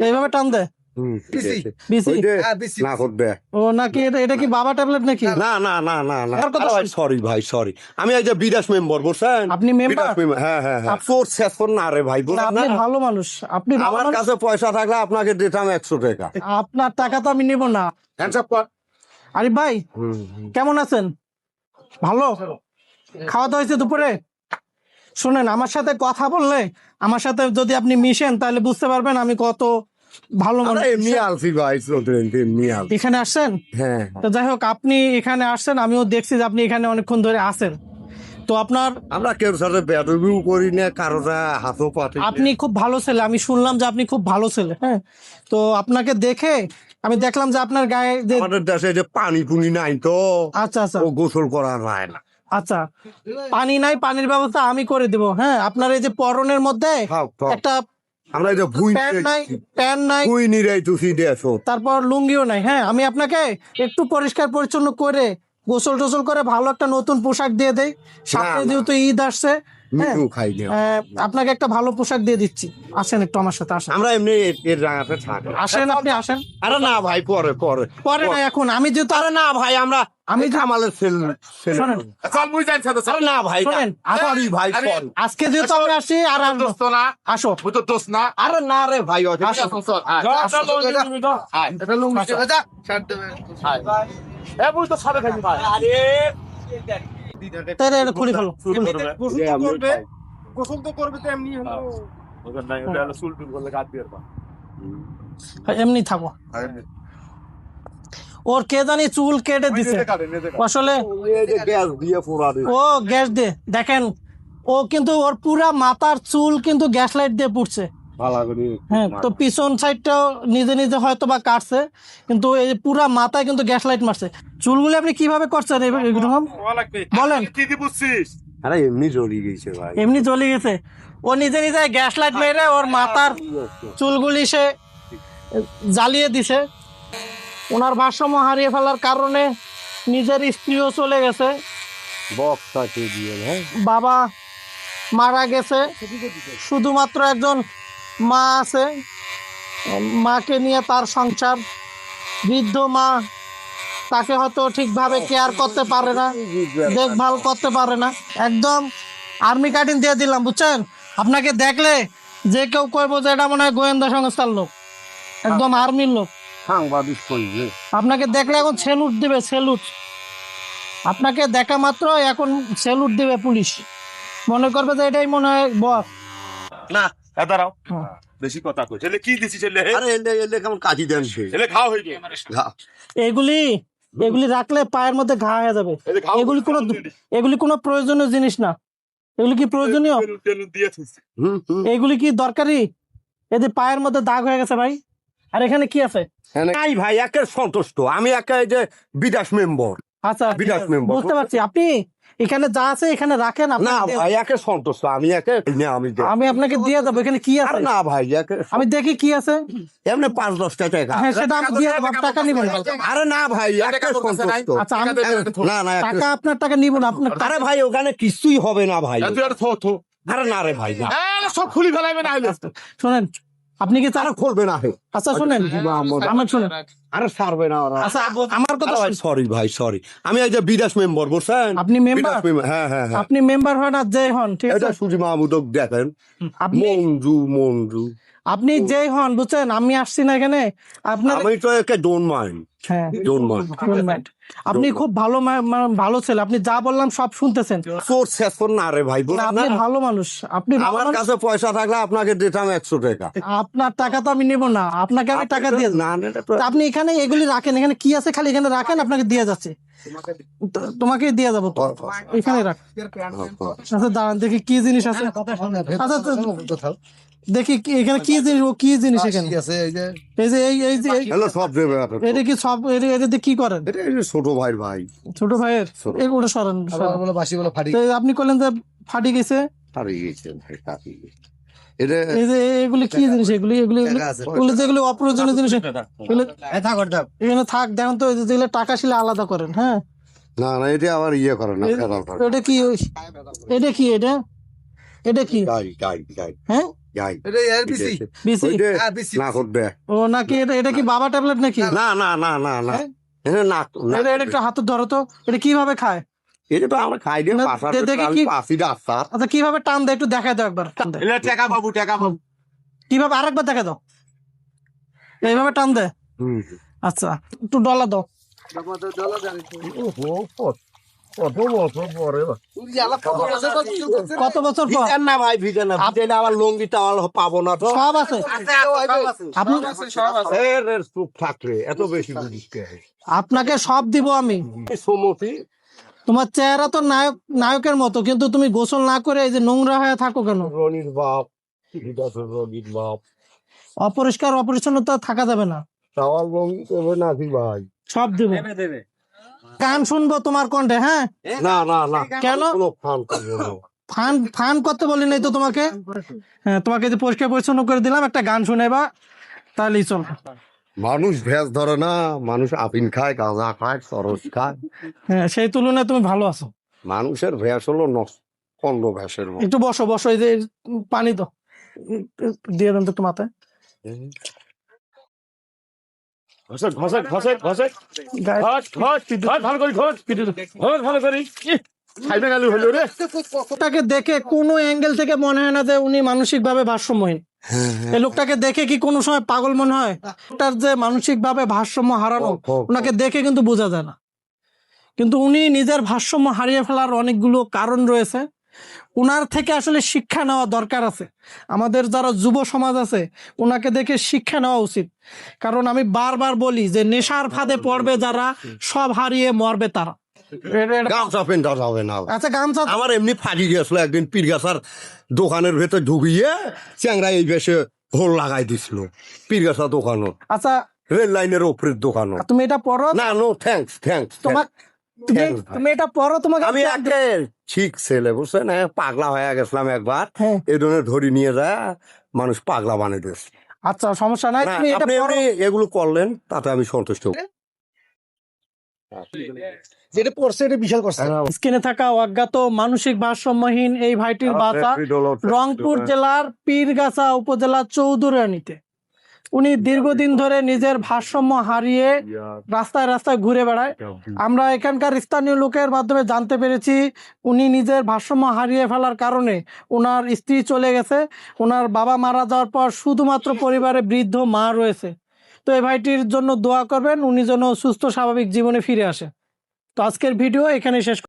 এইভাবে টান দেয় বিসি না করবে ও নাকি এটা কি বাবা ট্যাবলেট নাকি? না না না না না আর কথা সরি ভাই সরি আমি এই যে বিদেশ মেম্বার বুঝছেন আপনি মেম্বার? হ্যাঁ হ্যাঁ হ্যাঁ তোর শেষ না রে ভাই বুঝলেন আপনি না ভালো মানুষ, আপনি ভালো আমার মানুষ। কাছে পয়সা থাকলে আপনাকে দিতাম 100 টাকা আপনার টাকা তো আমি নেব না। আরিফ ভাই কেমন আছেন? ভালো? খাওয়া দাওয়া হয়েছে দুপুরে? শুনেন, আমার সাথে কথা বললে, আমার সাথে যদি আপনি মিশেন তাহলে বুঝতে পারবেন আমি কত ভালো মানুষ। এমনি আলফি ভাই এমনি আলফি এখানে আসছেন হ্যাঁ তো যাই হোক, আপনি এখানে আসছেন, আমিও দেখছি যে আপনি এখানে অনেকক্ষণ ধরে আছেন। তো আপনার আমরা কেউ সাথে বেদবিও করি না কারোটা হাতও পাতি আপনি খুব ভালো ছেলে, আমি শুনলাম যে আপনি খুব ভালো ছেলে। হ্যাঁ, তো আপনাকে দেখে আমি দেখলাম যে আপনার গায়ে যে আমাদের দেশে যে পানি পুনি নাই তো আচ্ছা আচ্ছা ও গোসল করা যায় না আচ্ছা, পানি নাই, পানির ব্যবস্থা আমি করে দেব। হ্যাঁ, আপনার এই যে পরনের মধ্যে থাক, থাক। একটা আমরা এই যে প্যান্ট নাই, ভুই নিরাই তুসি দেশো তারপর লুঙ্গিও নাই। হ্যাঁ, আমি আপনাকে একটু পরিষ্কার পরিচ্ছন্ন করে গোসল টোসল করে ভালো একটা নতুন পোশাক দিয়ে দেই। সামনে না। যেহেতু ঈদ আসছে, হ্যাঁ, মিঠু খাই না আপনাকে একটা ভালো পোশাক দিয়ে দিচ্ছি। আসেন একটু আমার সাথে, আসেন আমরা এমনি এর জায়গাতে থাকি আসেন, আপনি আসেন। আরে না ভাই পরে পরে পরে না, এখন আমি যেহেতু আরে না ভাই আমরা আমি কামালের শোনেন আরে না ভাই শোনেন, সরি ভাই সরি আজকে যেহেতু আমি আসছি আর আসো আরে না রে ভাই তাই রে, এটা খুলি ফেলো। গোসল তো করবে তো এমনি হলো এমনি থাকো। ওর কে জানি চুল কেটে দিছে আসলে, গ্যাস দিয়ে পোড়া দিছে ও গ্যাস দিয়ে দেখেন, ও কিন্তু ওর পুরা মাথার চুল কিন্তু গ্যাস লাইট দিয়ে পুড়ছে। ভালো করে হ্যাঁ, তো পিছন সাইডটাও নিজে নিজে হয়তো বা কাটছে, কিন্তু এই পুরা মাথায় কিন্তু গ্যাস লাইট মারছে। চুলগুলি আপনি কিভাবে করছেন এরকম বলেন? আরে এমনি জ্বলি গেছে ভাই এমনি চলে গেছে, ও নিজে নিজে গ্যাস লাইট মেরে ওর মাথার চুলগুলি সে জ্বালিয়ে দিছে। ওনার ভারসাম্য হারিয়ে ফেলার কারণে নিজের স্ত্রীও চলে গেছে, বক্সটাকে দিয়ে হ্যাঁ বাবা মারা গেছে, শুধুমাত্র একজন মা আছে, মাকে নিয়ে তার সংসার। বৃদ্ধ মা, তাকে হয়তো ঠিকভাবে কেয়ার করতে পারে না, দেখভাল করতে পারে না। একদম আর্মি কাটিং দিয়ে দিলাম, বুঝছেন? আপনাকে দেখলে যে কেউ কইবো যে এটা মনে হয় গোয়েন্দা সংস্থার লোক, একদম আর্মির লোক। সাংবাদিক কইছে আপনাকে দেখলে এখন সেলুট দিবে, সেলুট। আপনাকে দেখা মাত্র এখন সেলুট দিবে পুলিশ, মনে করবে যে এটাই মনে হয় বস। না দাঁড়াও, বেশি কথা কই ছেলে কি দিছি ছেলে আরে এলে এলে কেমন কাটি দেন সে ছেলে খাওয়া হয়ে গেছে এগুলি এগুলি রাখলে পায়ের মধ্যে ঘা হয়ে যাবে। এগুলি কোনো প্রয়োজনীয় জিনিস না। এগুলি কি প্রয়োজনীয়? এগুলি কি দরকারি? এদের পায়ের মধ্যে দাগ হয়ে গেছে ভাই। আর এখানে কি আছে? নাই ভাই একে সন্তুষ্ট আমি একে এই যে বিদেশ মেম্বার আচ্ছা, বিরাট member। বুঝতে পারছি। আপনি এখানে যা আছে এখানে রাখেন, না আপনাকে ভাই একে সন্তুষ্ট আমি একে না আমি আমি আপনাকে দিয়ে দেবো। এখানে কি আছে? আরে না ভাই একে আমি দেখি কি আছে। এমনি 5-10 টাকা হ্যাঁ, সেটা আমি দিয়ে দেবো, আপনি টাকা নিবেন। আরে না ভাই একে সন্তুষ্ট আচ্ছা, আমি না না একে- টাকা আপনার টাকা নিব না, আপনার আরে ভাই ওখানে কিছুই হবে না ভাই আরে না রে ভাই না সব খুলি ফেলাইবে না শোনেন, আপনি কি আরে খুলবে না হে আচ্ছা শোনেন, আমার শোনেন, আরে ছাড়বে না ওরা আচ্ছা আমার কথা ভাই সরি ভাই সরি আমি এই যে বিদেশ মেম্বার বুঝছেন আপনি মেম্বার, হ্যাঁ হ্যাঁ হ্যাঁ আপনি মেম্বার হন আর যেই হন, ঠিক আছে? এটা সুজি মাহমুদক দেখেন আপনি মঞ্জু আপনি যেই হন, বুঝছেন? আমি আসছি না এখানে আপনার। আমি তো একে ডোন্ট মাইন্ড হ্যাঁ, ডোন্ট মাইন্ড আপনি খুব ভালো ভালো ছেলে, আপনি যা বললাম সব শুনতেছেন। তোর শেষ না রে ভাই না, বুঝলেন আপনি না ভালো মানুষ, আপনি ভালো আমার মানুষ। কাছে পয়সা থাকলে আপনাকে দিতাম 100 টাকা আপনার টাকা তো আমি নেব না, আপনাকে আমি টাকা দিয়ে দেব। না না, এটা তো তো- আপনি এখানে এগুলি রাখেন, এখানে কি আছে খালি এখানে রাখেন, আপনাকে দিয়ে যাচ্ছে। তোমাকে দিয়ে যাবো তো, এখানে রাখ। আচ্ছা দাঁড়ান, দেখি কি জিনিস আছে। আচ্ছা দেখি এখানে কি জিনিস, ও কি জিনিস এখানে এই যে এই যে হ্যালো সব দেবে এটা কি সব, এটা দিয়ে কি করেন? এটা এই যে ছোট ভাই ছোট ভাইয়ের ছোট। ওটা সরেন। তো আপনি করলেন যে ফাটি গেছে, হারিয়ে গেছে ভাই হারিয়ে গেছে এটা এই যে এগুলি কি জিনিস? এগুলি এগুলি এগুলি যেগুলি অপ্রয়োজনীয় জিনিস এগুলো এখানে থাক। দেখুন তো, এই যে যেগুলো টাকা ছিল আলাদা করেন। হ্যাঁ, না না এটা আবার ইয়ে করে না ফেরাল করে এটা কি? এটা কি? এটা এটা কি? গাই হ্যাঁ, যাই বিসি ওই যে না করবে ও নাকি এটা কি বাবা ট্যাবলেট নাকি না না না না না না না এটা একটু হাতে ধরো তো, এটা কিভাবে খায়? এটা তো আমরা খাই দিয়ে না, পাশার দেখি আমি কি- পাশি ডাক্তার আচ্ছা কিভাবে টান দেয় একটু দেখায় দাও একবার, টান দেয় টাকা পাবো টাকা পাবো কিভাবে, আরেকবার দেখা দাও, এইভাবে টান দেয়। আচ্ছা একটু ডলা দাও। কত বছর পর? ভিজান না ভাই ভিজান না ভিজাইলে আবার লঙ্গিটা পাবো না তো সব আছে আপনি, চুপ থাকলে এত বেশি বুঝিস কে? আপনাকে সব দিব আমি। সমতি তোমার চেহারা তো নায়কের মতো, কিন্তু তুমি গোসল না করে এই যে নোংরা হয়ে থাকো কেন? রনির বাপ রনির বাপ অপরিষ্কার অপরিচ্ছন্নতা থাকা যাবে না। চাওয়াল লঙ্গি করবে নাকি ভাই? সব দিব। গান শুনবো তোমার কণ্ঠে, হ্যাঁ? না না না কেন? কোনো ফান করবো না ফান ফান করতে বলি নাই তো তোমাকে। হ্যাঁ তোমাকে যে পরিষ্কার পরিচ্ছন্ন করে দিলাম, একটা গান শুনেবা তাহলেই চল। মানুষ ভেজ ধরে না, মানুষ আফিন খায় গাঁজা খায় সরস খায়, হ্যাঁ সেই তুলনায় তুমি ভালো আছো। মানুষের ভেস হলো কন্ড ভেসের মতো। একটু বসো বসো, এই যে পানি তো দিয়ে দেন তো একটু মাথায়। ঘষে ঘষে ঘষে ঘষে গায়ে ঘষ ঘষ ঘষ ভালো করি ঘষ ঘষ ভালো করি খাইবে গেল হলো রে লোকটাকে দেখে কোনো অ্যাঙ্গেল থেকে মনে হয় না যে উনি মানসিক ভাবে ভারসাম্যহীন। এই লোকটাকে দেখে কি কোনো সময় পাগল মনে হয়? লোকটার যে মানসিক ভাবে ভারসাম্য হারানো, ওনাকে দেখে কিন্তু বোঝা যায় না। কিন্তু উনি নিজের ভারসাম্য হারিয়ে ফেলার অনেকগুলো কারণ রয়েছে। উনার থেকে আসলে শিক্ষা নেওয়া দরকার আছে। আমাদের যারা যুব সমাজ আছে, ওনাকে দেখে শিক্ষা নেওয়া উচিত। কারণ আমি বারবার বলি যে নেশার ফাঁদে পড়বে যারা, সব হারিয়ে মরবে তারা। গামছা পেন্টা যাবে না। আচ্ছা গামছা আমার এমনি ফাঁকি গেছিল একদিন পীরগাছার দোকানের ভেতর ঢুকিয়ে চ্যাংরা এই বেশে হোল লাগাই দিছিল পীরগাছা দোকানও, আচ্ছা রেল লাইনের ওপরের দোকানও। তুমি এটা পড়ো না নো থ্যাঙ্কস থ্যাঙ্কস তোমাকে, তুমি এটা পড়ো, তোমাকে আমি আগে ঠিক ছেলে বুঝছেন, পাগলা হয়ে গেছিলাম একবার, হ্যাঁ। এই ধরনের ধরি নিয়ে যায় মানুষ পাগলা বানিয়ে দিয়েছে। আচ্ছা সমস্যা নাই, না, তুমি এটা আপনি পড়ো। এমনি এগুলো করলেন তাতে আমি সন্তুষ্ট। যেটা পড়ছে এটা বিশাল করছে। স্ক্রিনে থাকা অজ্ঞাত মানসিক ভারসাম্যহীন এই ভাইটির বাসা রংপুর জেলার পীরগাছা উপজেলা চৌধুরানীতে। উনি দীর্ঘদিন ধরে নিজের ভারসাম্য হারিয়ে রাস্তায় রাস্তায় ঘুরে বেড়ায়। আমরা এখানকার স্থানীয় লোকের মাধ্যমে জানতে পেরেছি উনি নিজের ভারসাম্য হারিয়ে ফেলার কারণে ওনার স্ত্রী চলে গেছে, ওনার বাবা মারা যাওয়ার পর শুধুমাত্র পরিবারে বৃদ্ধ মা রয়েছে। তো এই ভাইটির জন্য দোয়া করবেন, উনি যেন সুস্থ স্বাভাবিক জীবনে ফিরে আসে। তো আজকের ভিডিও এখানে শেষ।